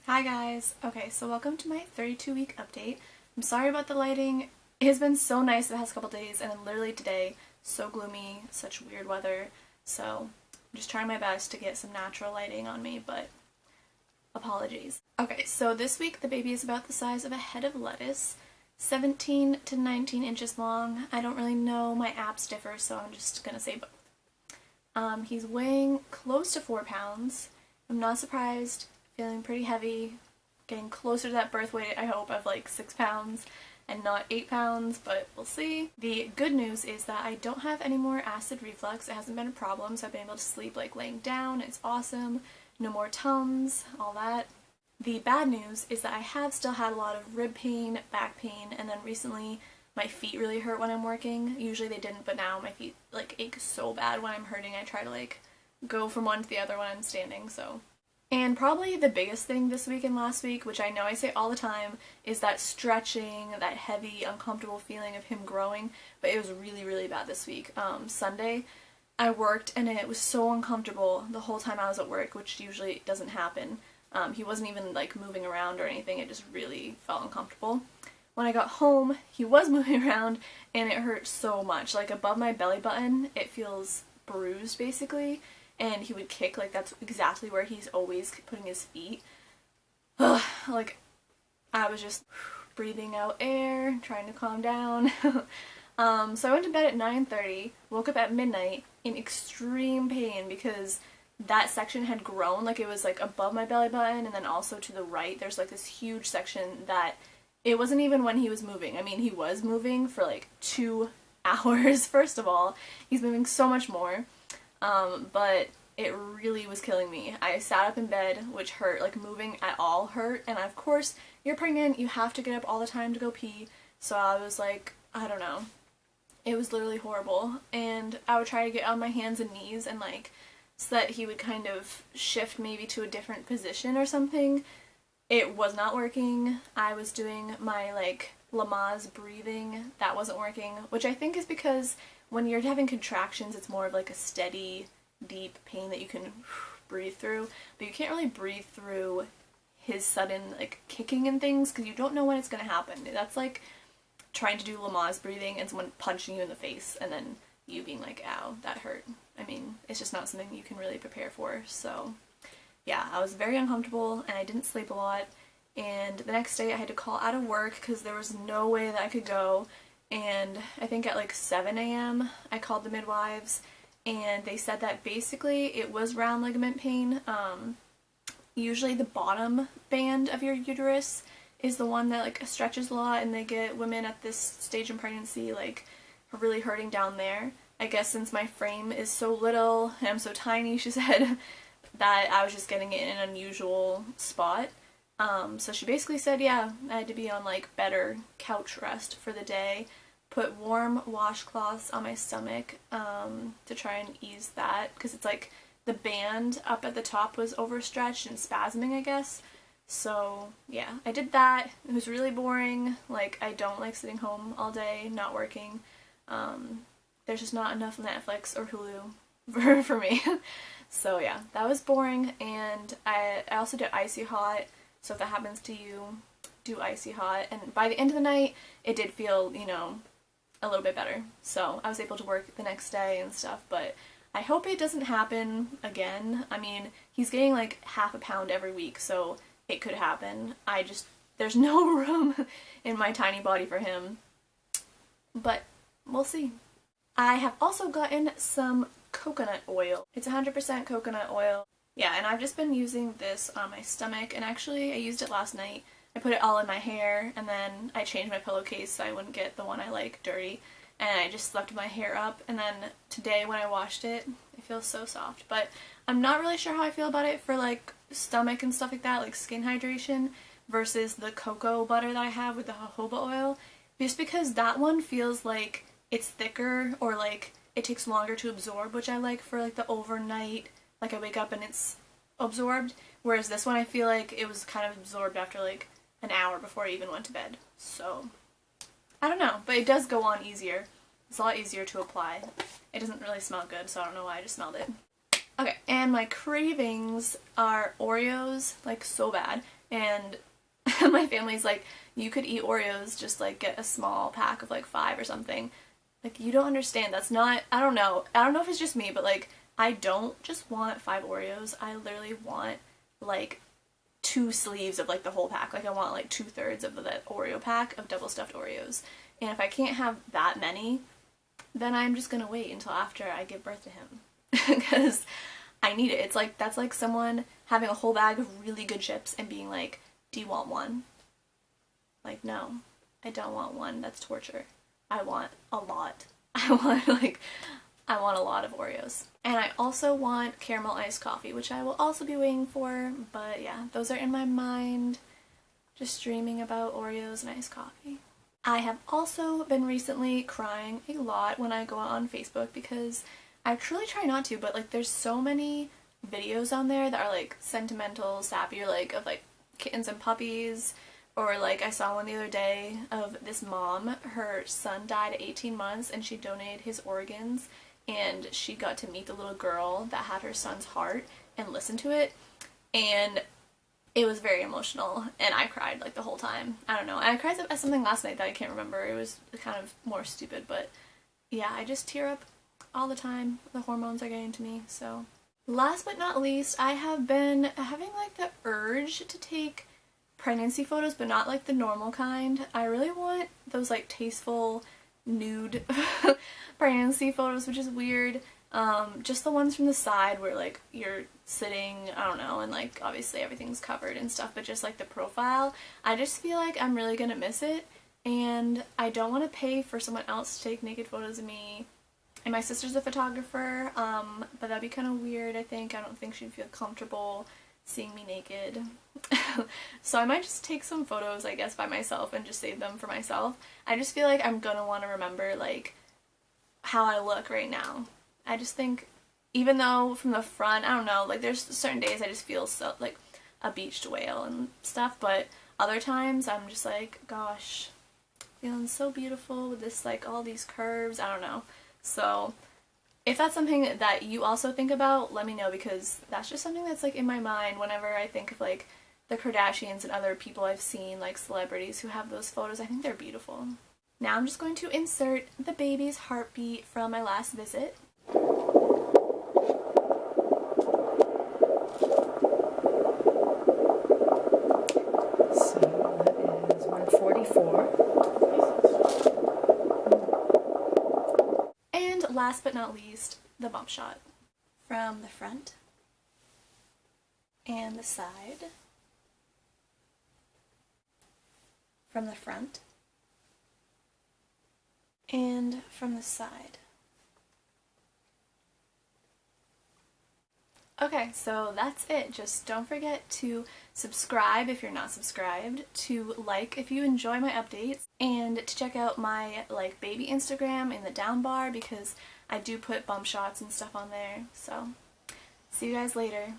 Hi guys! Okay, so welcome to my 32-week update. I'm sorry about the lighting. It has been so nice the past couple days, and then literally today, so gloomy, such weird weather, so I'm just trying my best to get some natural lighting on me, but apologies. Okay, so this week the baby is about the size of a head of lettuce, 17 to 19 inches long. I don't really know, my apps differ, so I'm just gonna say both. He's weighing close to 4 pounds. I'm not surprised. Feeling pretty heavy, getting closer to that birth weight, I hope, of like 6 pounds and not 8 pounds, but we'll see. The good news is that I don't have any more acid reflux. It hasn't been a problem, so I've been able to sleep like laying down. It's awesome. No more Tums, all that. The bad news is that I have still had a lot of rib pain, back pain, and then recently my feet really hurt when I'm working. Usually they didn't, but now my feet like ache so bad when I'm hurting. I try to like go from one to the other when I'm standing, so. And probably the biggest thing this week and last week, which I know I say all the time, is that stretching, that heavy, uncomfortable feeling of him growing, but it was really, really bad this week. Sunday, I worked and it was so uncomfortable the whole time I was at work, which usually doesn't happen. He wasn't even like moving around or anything, it just really felt uncomfortable. When I got home, he was moving around and it hurt so much. Like above my belly button, it feels bruised basically. And he would kick, like that's exactly where he's always putting his feet. Like, I was just breathing out air, trying to calm down. So I went to bed at 9:30, woke up at midnight in extreme pain because that section had grown, like it was like above my belly button and then also to the right there's like this huge section that it wasn't even when he was moving. I mean, he was moving for like 2 hours, first of all. He's moving so much more. But it really was killing me. I sat up in bed, which hurt, like moving at all hurt, and of course, you're pregnant, you have to get up all the time to go pee, so I was like, I don't know. It was literally horrible, and I would try to get on my hands and knees and like, so that he would kind of shift maybe to a different position or something. It was not working. I was doing my like Lamaze breathing, that wasn't working, which I think is because when you're having contractions, it's more of like a steady, deep pain that you can breathe through, but you can't really breathe through his sudden like kicking and things because you don't know when it's going to happen. That's like trying to do Lamaze breathing and someone punching you in the face and then you being like, ow, that hurt. I mean, it's just not something you can really prepare for. So yeah, I was very uncomfortable and I didn't sleep a lot, and the next day I had to call out of work because there was no way that I could go. And I think at like 7 a.m. I called the midwives and they said that basically it was round ligament pain. Usually the bottom band of your uterus is the one that like stretches a lot, and they get women at this stage in pregnancy like really hurting down there. I guess since my frame is so little and I'm so tiny, she said, that I was just getting it in an unusual spot. So she basically said, yeah, I had to be on like better couch rest for the day, put warm washcloths on my stomach to try and ease that, because it's like the band up at the top was overstretched and spasming, I guess. So yeah, I did that. It was really boring. Like, I don't like sitting home all day, not working. There's just not enough Netflix or Hulu for me. So yeah, that was boring, and I also did icy hot. So if that happens to you, do icy hot. And by the end of the night, it did feel, you know, a little bit better. So I was able to work the next day and stuff, but I hope it doesn't happen again. I mean, he's getting like half a pound every week, so it could happen. There's no room in my tiny body for him. But we'll see. I have also gotten some coconut oil. It's 100% coconut oil. Yeah, and I've just been using this on my stomach, and actually I used it last night. I put it all in my hair, and then I changed my pillowcase so I wouldn't get the one I like dirty, and I just swept my hair up, and then today when I washed it, it feels so soft. But I'm not really sure how I feel about it for like stomach and stuff like that, like skin hydration, versus the cocoa butter that I have with the jojoba oil, just because that one feels like it's thicker, or like it takes longer to absorb, which I like for like the overnight. Like I wake up and it's absorbed, whereas this one I feel like it was kind of absorbed after like an hour before I even went to bed. So I don't know, but it does go on easier. It's a lot easier to apply. It doesn't really smell good, so I don't know why I just smelled it. Okay, and my cravings are Oreos, like so bad. And my family's like, you could eat Oreos, just like get a small pack of like 5 or something. Like, you don't understand. That's not, I don't know if it's just me, but like, I don't just want 5 Oreos. I literally want like 2 sleeves of like the whole pack. Like, I want like 2/3 of the Oreo pack of double stuffed Oreos. And if I can't have that many, then I'm just gonna wait until after I give birth to him. Because I need it. It's like, that's like someone having a whole bag of really good chips and being like, do you want one? Like, no, I don't want one. That's torture. I want a lot. I want a lot of Oreos. And I also want caramel iced coffee, which I will also be waiting for, but yeah, those are in my mind, just dreaming about Oreos and iced coffee. I have also been recently crying a lot when I go out on Facebook because I truly try not to, but like there's so many videos on there that are like sentimental, sappy, or like of like kittens and puppies. Or like I saw one the other day of this mom, her son died at 18 months and she donated his organs, and she got to meet the little girl that had her son's heart and listen to it, and it was very emotional and I cried like the whole time. I don't know. And I cried at something last night that I can't remember. It was kind of more stupid, but yeah, I just tear up all the time. The hormones are getting to me, so. Last but not least, I have been having like the urge to take pregnancy photos, but not like the normal kind. I really want those like tasteful nude pregnancy photos, which is weird. Just the ones from the side where like you're sitting, I don't know, and like obviously everything's covered and stuff, but just like the profile. I just feel like I'm really gonna miss it, and I don't want to pay for someone else to take naked photos of me. And my sister's a photographer, but that'd be kind of weird, I think. I don't think she'd feel comfortable seeing me naked. So I might just take some photos, I guess, by myself and just save them for myself. I just feel like I'm gonna want to remember like how I look right now. I just think, even though from the front, I don't know, like there's certain days I just feel so like a beached whale and stuff, but other times I'm just like, gosh, feeling so beautiful with this like all these curves. I don't know. So if that's something that you also think about, let me know, because that's just something that's like in my mind whenever I think of like the Kardashians and other people I've seen, like celebrities who have those photos. I think they're beautiful. Now I'm just going to insert the baby's heartbeat from my last visit. So that is 144. And last but not least, the bump shot. From the front and the side. From the front and from the side. Okay, so that's it. Just don't forget to subscribe if you're not subscribed, to like if you enjoy my updates, and to check out my like baby Instagram in the down bar because I do put bump shots and stuff on there. So, see you guys later.